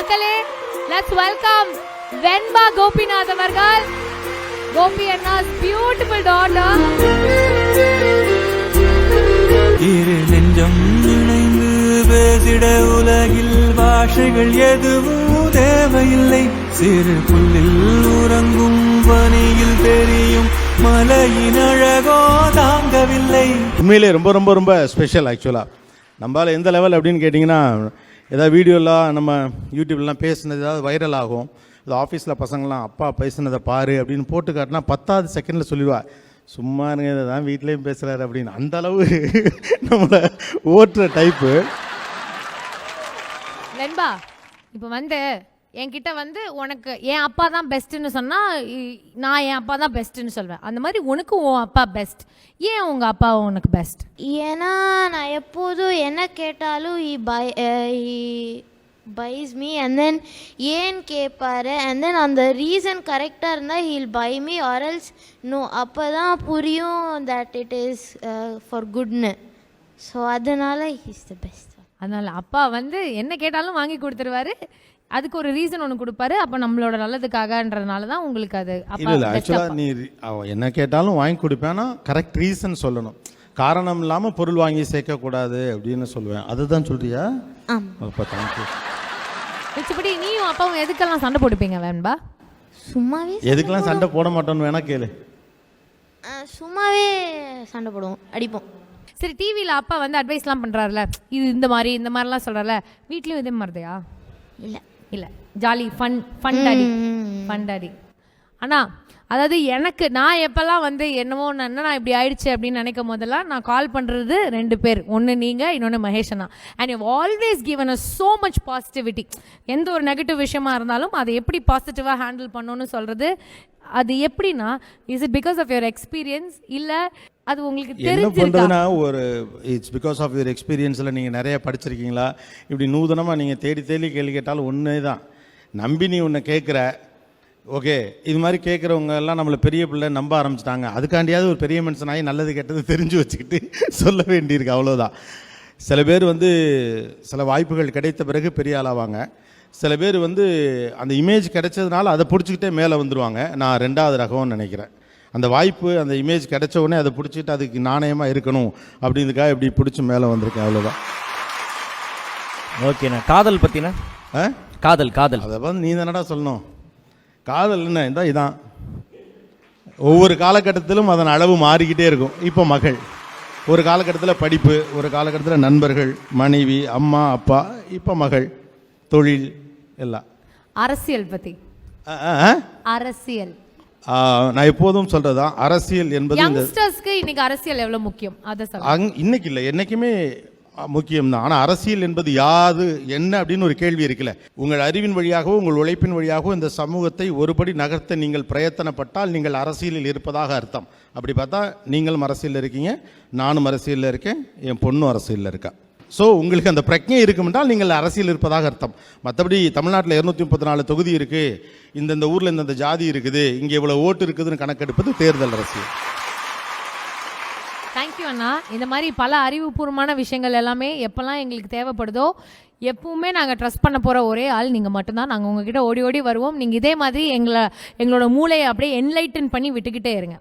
மக்களே, let's welcome Venba Gopinath அவர்கள். Gopi Anna's beautiful daughter. இரு நெஞ்சம் இணைந்து பேசிட உலகில் பாஷைகள் எதுவும் தேவையில்லை. சிறு புல்லில் உறங்கும் பனியில் தெரியும் மலையின் அழகோ தாங்கவில்லை. உண்மையிலே ரொம்ப ரொம்ப ரொம்ப ஸ்பெஷல். ஆக்சுவலாக நம்மளால் எந்த லெவல் அப்படின்னு கேட்டிங்கன்னா, ஏதாவது வீடியோலாம் நம்ம யூடியூப்லாம் பேசுனது ஏதாவது வைரல் ஆகும். அது ஆஃபீஸில் பசங்களாம் அப்பா பேசுனதை பாரு அப்படின்னு போட்டு காட்டினா 10வது செகண்டில் சொல்லிடுவா, சும்மா இருங்க இதை தான் வீட்லேயும் பேசுகிறாரு அப்படின்னு. அந்த அளவு நம்மளை ஓட்டுற டைப்பு. வெண்பா, இப்போ என்கிட்ட உனக்கு என் அப்பா தான் பெஸ்ட்டுன்னு சொன்னால் நான் என் அப்பா தான் பெஸ்ட்டுன்னு சொல்வேன். அந்த மாதிரி உனக்கு உன் அப்பா பெஸ்ட். ஏன் உங்கள் அப்பா உனக்கு பெஸ்ட்? ஏன்னா நான் எப்போதும் என்ன கேட்டாலும் buys me and then ஏன் கேட்பாரு and then அந்த ரீசன் கரெக்டாக இருந்தால் he'll buy me or else no. அப்போ தான் புரியும் that it is for goodness. So அதனால he's the best. அதனால் அப்பா என்ன கேட்டாலும் வாங்கி கொடுத்துருவாரு. அதுக்கு ஒரு ரீசன் ஒன்று கொடுப்பாரு. அப்போ நம்மளோட நல்லதுக்காகன்றதுனால தான் உங்களுக்கு அது அப்பா. இல்லை ஆக்சுவலாக நீ என்ன கேட்டாலும் வாங்கி கொடுப்பேன்னா கரெக்ட் ரீசன் சொல்லணும். காரணம் இல்லாமல் பொருள் வாங்கி சேர்க்கக்கூடாது அப்படின்னு சொல்லுவேன். அதுதான் சொல்றியா? அப்போ தேங்க்யூ. மிச்சபடி நீயும் அப்பாவும் எதுக்கெல்லாம் சண்டை போட்டுப்பீங்க வேண்பா? சும்மாவே எதுக்கெல்லாம் சண்டை போட மாட்டோன்னு வேணா கேளு. சும்மாவே சண்டை போடுவோம், அடிப்போம். சரி, டிவியில் அப்பா அட்வைஸ்லாம் பண்ணுறாருல, இது இந்த மாதிரிலாம் சொல்கிறார்ல, வீட்லேயும் இதே மாதிரிதையா? இல்லை ஜாலி ஃபன் டாடி. ஆனால் அதாவது நான் எப்போல்லாம் என்னமோ நான் இப்படி ஆயிடுச்சு அப்படின்னு நினைக்கும் போதெல்லாம் நான் கால் பண்ணுறது 2 பேர். ஒன்று நீங்கள், இன்னொன்று மகேஷ் அண்ணா. And you always given us so much positivity. எந்த ஒரு நெகட்டிவ் விஷயமா இருந்தாலும் அதை எப்படி பாசிட்டிவாக ஹேண்டில் பண்ணணும்னு சொல்கிறது. அது எப்படின்னா, is it because of your experience இல்லை அது உங்களுக்கு தெரிஞ்சிருக்கா? ஒரு இட்ஸ் பிகாஸ் ஆஃப் யுவர் எக்ஸ்பீரியன்ஸில் நீங்கள் நிறைய படிச்சிருக்கீங்களா? இப்படி நூதனமாக நீங்கள் தேடி கேள்வி கேட்டாலும் ஒன்றே தான், நம்பி நீ ஒன்று கேட்குற. ஓகே, இது மாதிரி கேட்குறவங்க எல்லாம் நம்மளை பெரிய பிள்ளை நம்ப ஆரம்பிச்சிட்டாங்க. அதுக்காண்டியாவது ஒரு பெரிய மனுஷனாகி நல்லது கெட்டது தெரிஞ்சு வச்சுக்கிட்டு சொல்ல வேண்டியிருக்கு, அவ்வளோதான். சில பேர் சில வாய்ப்புகள் கிடைத்த பிறகு பெரிய ஆளாவாங்க. சில பேர் அந்த இமேஜ் கிடைச்சதுனால அதை பிடிச்சிக்கிட்டே மேலே வந்துடுவாங்க. நான் 2வது ரகம்னு நினைக்கிறேன். அந்த வாய்ப்பு, அந்த இமேஜ் கிடைச்ச உடனே அதை பிடிச்சிட்டு அதுக்கு நாணயமாக இருக்கணும் அப்படின்றதுக்காக இப்படி பிடிச்சி மேலே வந்திருக்கேன், அவ்வளோதான். ஓகேண்ணா, காதல் பற்றினா? காதல் அதை நீ தானடா சொல்லணும். காதல் என்ன இதான், ஒவ்வொரு காலகட்டத்திலும் அதன் அளவு மாறிக்கிட்டே இருக்கும். இப்போ மகள், ஒரு காலகட்டத்தில் படிப்பு, ஒரு காலகட்டத்தில் நண்பர்கள், மனைவி, அம்மா அப்பா, இப்போ மகள், தொழில் எல்லாம். அரசியல் பற்றி அரசியல் நான் எப்போதும் சொல்றதுதான், அரசியல் என்பது யங்ஸ்டர்ஸ்க்கு இன்னைக்கு அரசியல் எவ்வளவு முக்கியம் அதை சொல்லுங்க. இன்னைக்கு இல்லை, என்னைக்குமே முக்கியம்தான். ஆனால் அரசியல் என்பது யாது என்ன அப்படின்னு ஒரு கேள்வி இருக்குல்ல. உங்கள் அறிவின் வழியாகவோ உங்கள் உழைப்பின் வழியாகவோ இந்த சமூகத்தை ஒருபடி நகர்த்த நீங்கள் பிரயத்தனப்பட்டால் நீங்கள் அரசியலில் இருப்பதாக அர்த்தம். அப்படி பார்த்தா நீங்களும் அரசியலில் இருக்கீங்க, நானும் அரசியலில் இருக்கேன், என் பொண்ணும் அரசியலில் இருக்கா. ஸோ உங்களுக்கு அந்த பிரச்சனை இருக்கும் என்றால் நீங்கள் அரசியல் இருப்பதாக அர்த்தம். மற்றபடி தமிழ்நாட்டில் 234 தொகுதி இருக்குது, இந்த ஊரில் இந்த ஜாதி இருக்குது, இங்கே இவ்வளோ ஓட்டு இருக்குதுன்னு கணக்கெடுப்பது தேர்தல் அரசியல். தேங்க்யூ அண்ணா. இந்த மாதிரி பல அறிவுபூர்வமான விஷயங்கள் எல்லாமே எப்போல்லாம் எங்களுக்கு தேவைப்படுதோ எப்பவுமே நாங்கள் ட்ரஸ்ட் பண்ண போகிற ஒரே ஆள் நீங்கள் மட்டும்தான். நாங்கள் உங்ககிட்ட ஓடி வருவோம். நீங்கள் இதே மாதிரி எங்களோட மூளையை அப்படியே என்லைட்டன் பண்ணி விட்டுக்கிட்டே இருங்க.